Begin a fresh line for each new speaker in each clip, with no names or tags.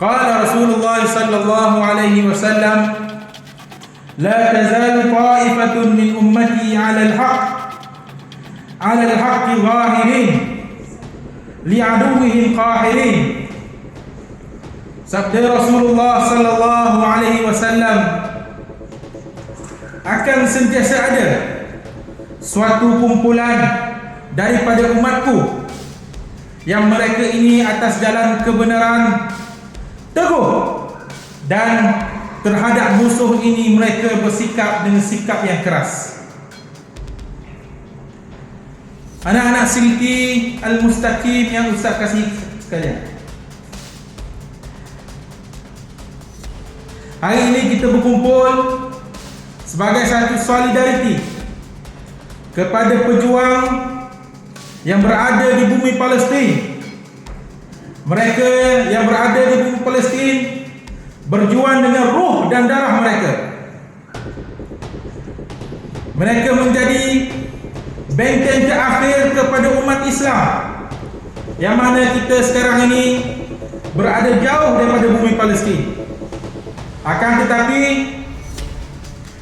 Qala Rasulullah sallallahu alaihi wasallam, la tazalu ta'ifatun min ummati 'ala al-haqqi zahirin li'aduwwihim qahirin. Sabda Rasulullah sallallahu alaihi wasallam, akan sentiasa ada suatu kumpulan daripada umatku yang mereka ini atas jalan kebenaran teguh, dan terhadap musuh ini mereka bersikap dengan sikap yang keras. Anak-anak silti Al-Mustaqim yang Ustaz kasih sekalian, hari ini kita berkumpul sebagai satu solidariti kepada pejuang yang berada di bumi Palestin. Mereka yang berada di bumi Palestin berjuang dengan ruh dan darah mereka. Mereka menjadi benteng terakhir kepada umat Islam, yang mana kita sekarang ini berada jauh daripada bumi Palestin. Akan tetapi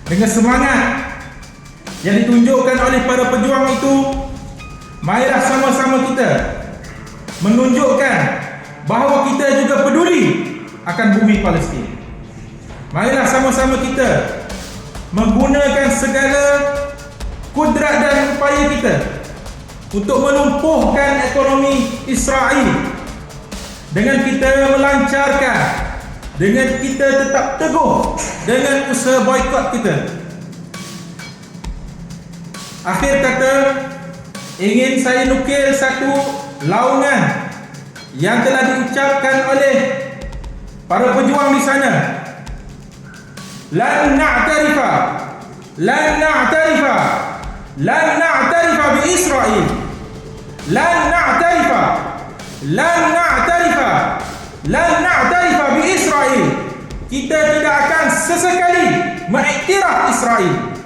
dengan semangat yang ditunjukkan oleh para pejuang itu, marilah sama-sama kita menunjukkan bahawa kita juga peduli akan bumi Palestin. Marilah sama-sama kita menggunakan segala kudrat dan upaya kita untuk melumpuhkan ekonomi Israel, dengan kita melancarkan, dengan kita tetap teguh dengan usaha boikot kita. Akhir kata, ingin saya nukil satu laungan yang telah diucapkan oleh para pejuang di sana. Lan na'tarifa bi Israel. Lan na'tarifa bi Israel. Kita tidak akan sesekali mengiktiraf Israel.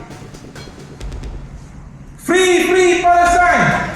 Free Palestine.